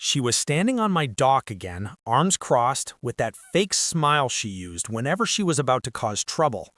She was standing on my dock again, arms crossed, with that fake smile she used whenever she was about to cause trouble.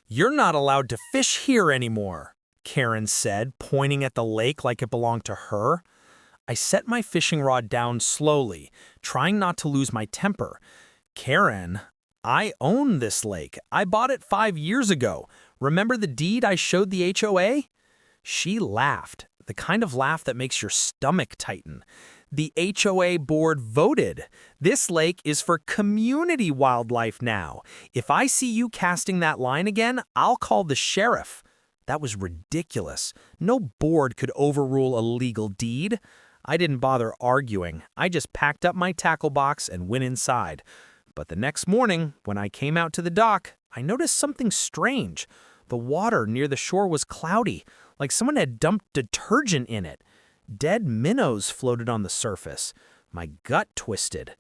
"You're not allowed to fish here anymore," Karen said, pointing at the lake like it belonged to her. I set my fishing rod down slowly, trying not to lose my temper. "Karen, I own this lake. I bought it 5 years ago. Remember the deed I showed the HOA?" She laughed, the kind of laugh that makes your stomach tighten. "The HOA board voted. This lake is for community wildlife now. If I see you casting that line again, I'll call the sheriff." That was ridiculous. No board could overrule a legal deed. I didn't bother arguing. I just packed up my tackle box and went inside. But the next morning, when I came out to the dock, I noticed something strange. The water near the shore was cloudy, like someone had dumped detergent in it. Dead minnows floated on the surface. My gut twisted.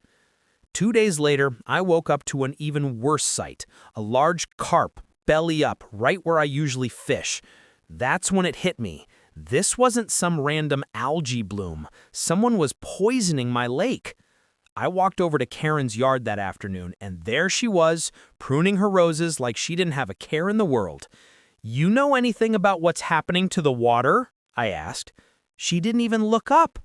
2 days later, I woke up to an even worse sight, a large carp, belly up, right where I usually fish. That's when it hit me. This wasn't some random algae bloom. Someone was poisoning my lake. I walked over to Karen's yard that afternoon, and there she was, pruning her roses like she didn't have a care in the world. "You know anything about what's happening to the water?" I asked. She didn't even look up.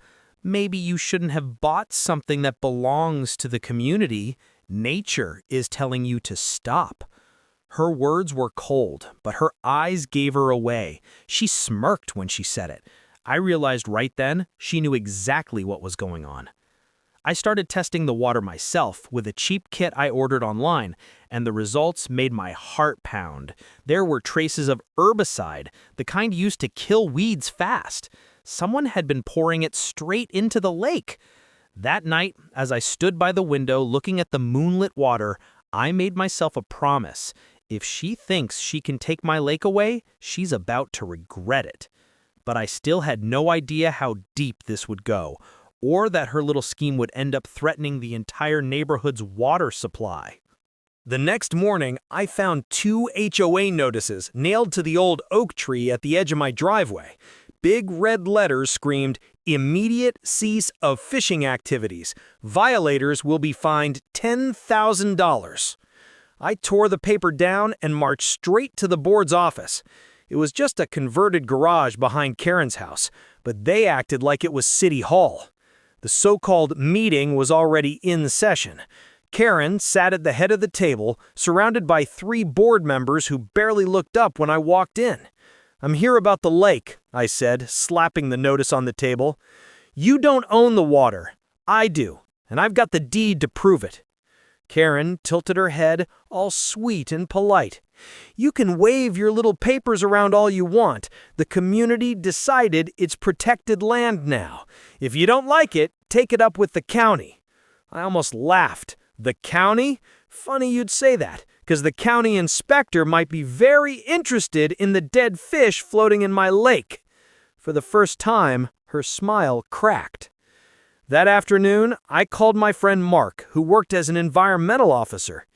"Maybe you shouldn't have bought something that belongs to the community. Nature is telling you to stop." Her words were cold, but her eyes gave her away. She smirked when she said it. I realized right then she knew exactly what was going on. I started testing the water myself with a cheap kit I ordered online, and the results made my heart pound. There were traces of herbicide, the kind used to kill weeds fast. Someone had been pouring it straight into the lake. That night, as I stood by the window looking at the moonlit water, I made myself a promise. If she thinks she can take my lake away, she's about to regret it. But I still had no idea how deep this would go, or that her little scheme would end up threatening the entire neighborhood's water supply. The next morning, I found 2 HOA notices nailed to the old oak tree at the edge of my driveway. Big red letters screamed, "Immediate cease of fishing activities. Violators will be fined $10,000. I tore the paper down and marched straight to the board's office. It was just a converted garage behind Karen's house, but they acted like it was City Hall. The so-called meeting was already in session. Karen sat at the head of the table, surrounded by 3 board members who barely looked up when I walked in. "I'm here about the lake," I said, slapping the notice on the table. "You don't own the water. I do, and I've got the deed to prove it." Karen tilted her head, all sweet and polite. "You can wave your little papers around all you want. The community decided it's protected land now. If you don't like it, take it up with the county." I almost laughed. The county? Funny you'd say that, because the county inspector might be very interested in the dead fish floating in my lake. For the first time, her smile cracked. That afternoon, I called my friend Mark, who worked as an environmental officer.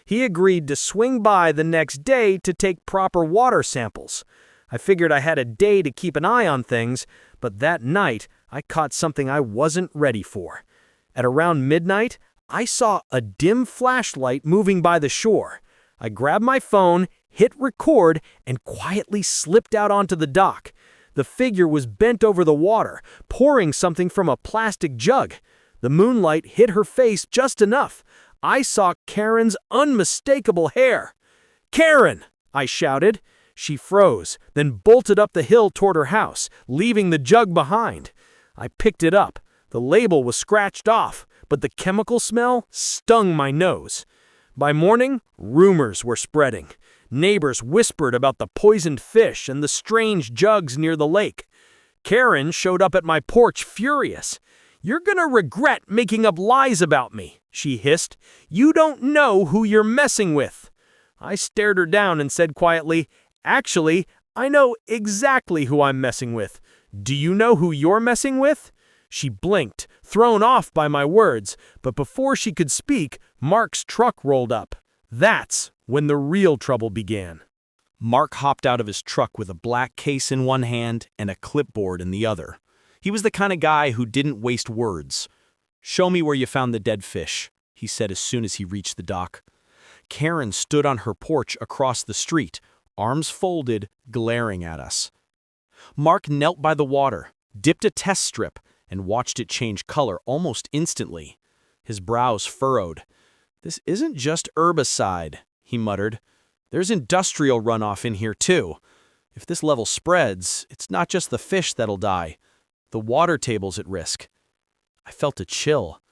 He agreed to swing by the next day to take proper water samples. I figured I had a day to keep an eye on things, but that night, I caught something I wasn't ready for. At around midnight, I saw a dim flashlight moving by the shore. I grabbed my phone, hit record, and quietly slipped out onto the dock. The figure was bent over the water, pouring something from a plastic jug. The moonlight hit her face just enough. I saw Karen's unmistakable hair. "Karen!" I shouted. She froze, then bolted up the hill toward her house, leaving the jug behind. I picked it up. The label was scratched off, but the chemical smell stung my nose. By morning, rumors were spreading. Neighbors whispered about the poisoned fish and the strange jugs near the lake. Karen showed up at my porch furious. "You're gonna regret making up lies about me," she hissed. "You don't know who you're messing with." I stared her down and said quietly, "Actually, I know exactly who I'm messing with. Do you know who you're messing with?" She blinked, thrown off by my words, but before she could speak, Mark's truck rolled up. That's when the real trouble began. Mark hopped out of his truck with a black case in one hand and a clipboard in the other. He was the kind of guy who didn't waste words. "Show me where you found the dead fish," he said as soon as he reached the dock. Karen stood on her porch across the street, arms folded, glaring at us. Mark knelt by the water, dipped a test strip, and watched it change color almost instantly. His brows furrowed. "This isn't just herbicide," he muttered. "There's industrial runoff in here too. If this level spreads, it's not just the fish that'll die. The water table's at risk." I felt a chill.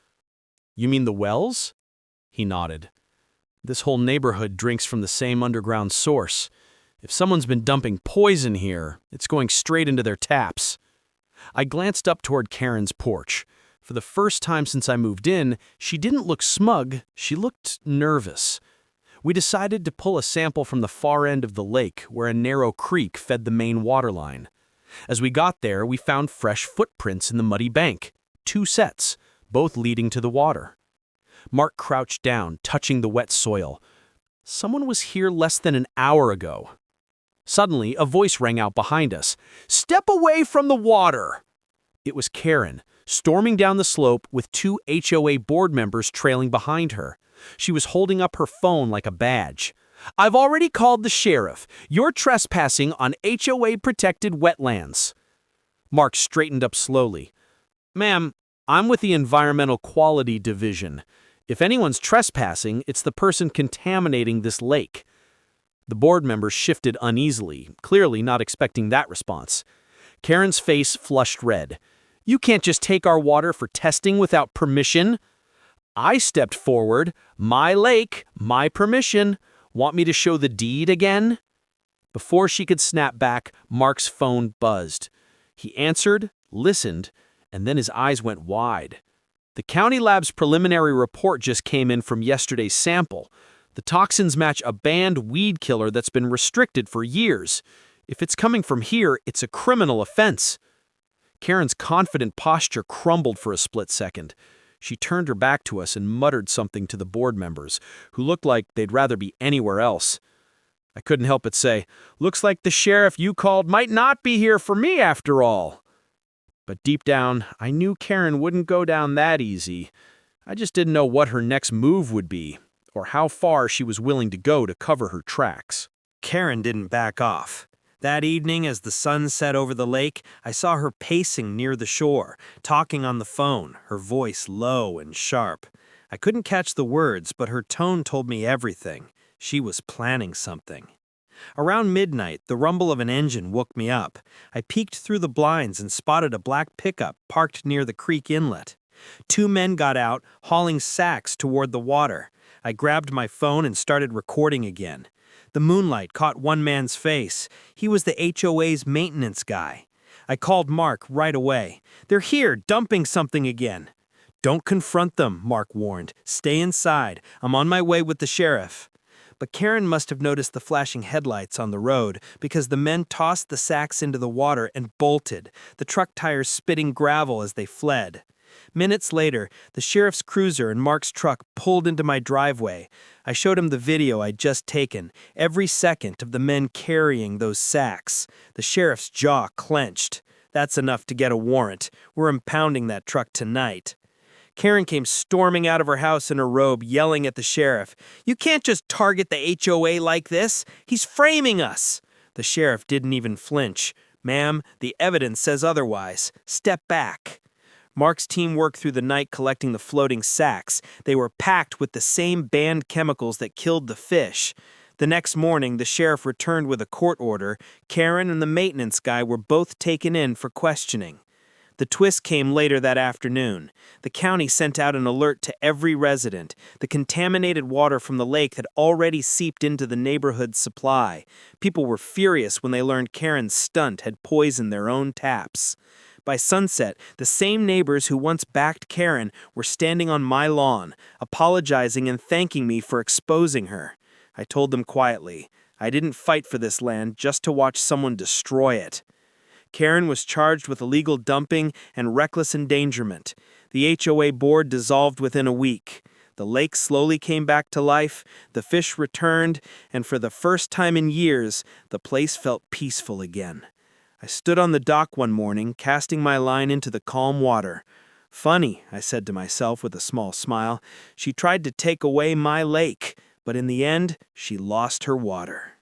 "You mean the wells?" He nodded. "This whole neighborhood drinks from the same underground source. If someone's been dumping poison here, it's going straight into their taps." I glanced up toward Karen's porch. For the first time since I moved in, she didn't look smug, she looked nervous. We decided to pull a sample from the far end of the lake, where a narrow creek fed the main water line. As we got there, we found fresh footprints in the muddy bank. 2 sets, both leading to the water. Mark crouched down, touching the wet soil. Someone was here less than an hour ago. Suddenly, a voice rang out behind us. "Step away from the water!" It was Karen, storming down the slope with 2 HOA board members trailing behind her. She was holding up her phone like a badge. "I've already called the sheriff. You're trespassing on HOA-protected wetlands." Mark straightened up slowly. "Ma'am, I'm with the Environmental Quality Division. If anyone's trespassing, it's the person contaminating this lake." The board members shifted uneasily, clearly not expecting that response. Karen's face flushed red. "You can't just take our water for testing without permission." I stepped forward. "My lake, my permission. Want me to show the deed again?" Before she could snap back, Mark's phone buzzed. He answered, listened, and then his eyes went wide. "The county lab's preliminary report just came in from yesterday's sample. The toxins match a banned weed killer that's been restricted for years. If it's coming from here, it's a criminal offense." Karen's confident posture crumbled for a split second. She turned her back to us and muttered something to the board members, who looked like they'd rather be anywhere else. I couldn't help but say, "Looks like the sheriff you called might not be here for me after all." But deep down, I knew Karen wouldn't go down that easy. I just didn't know what her next move would be, or how far she was willing to go to cover her tracks. Karen didn't back off. That evening, as the sun set over the lake, I saw her pacing near the shore, talking on the phone, her voice low and sharp. I couldn't catch the words, but her tone told me everything. She was planning something. Around midnight, the rumble of an engine woke me up. I peeked through the blinds and spotted a black pickup parked near the creek inlet. 2 men got out, hauling sacks toward the water. I grabbed my phone and started recording again. The moonlight caught one man's face. He was the HOA's maintenance guy. I called Mark right away. "They're here, dumping something again." "Don't confront them," Mark warned. "Stay inside. I'm on my way with the sheriff." But Karen must have noticed the flashing headlights on the road, because the men tossed the sacks into the water and bolted, the truck tires spitting gravel as they fled. Minutes later, the sheriff's cruiser and Mark's truck pulled into my driveway. I showed him the video I'd just taken, every second of the men carrying those sacks. The sheriff's jaw clenched. "That's enough to get a warrant. We're impounding that truck tonight." Karen came storming out of her house in her robe, yelling at the sheriff. "You can't just target the HOA like this. He's framing us." The sheriff didn't even flinch. "Ma'am, the evidence says otherwise. Step back." Mark's team worked through the night collecting the floating sacks. They were packed with the same banned chemicals that killed the fish. The next morning, the sheriff returned with a court order. Karen and the maintenance guy were both taken in for questioning. The twist came later that afternoon. The county sent out an alert to every resident. The contaminated water from the lake had already seeped into the neighborhood's supply. People were furious when they learned Karen's stunt had poisoned their own taps. By sunset, the same neighbors who once backed Karen were standing on my lawn, apologizing and thanking me for exposing her. I told them quietly, I didn't fight for this land just to watch someone destroy it. Karen was charged with illegal dumping and reckless endangerment. The HOA board dissolved within a week. The lake slowly came back to life, the fish returned, and for the first time in years, the place felt peaceful again. I stood on the dock one morning, casting my line into the calm water. Funny, I said to myself with a small smile. She tried to take away my lake, but in the end, she lost her water.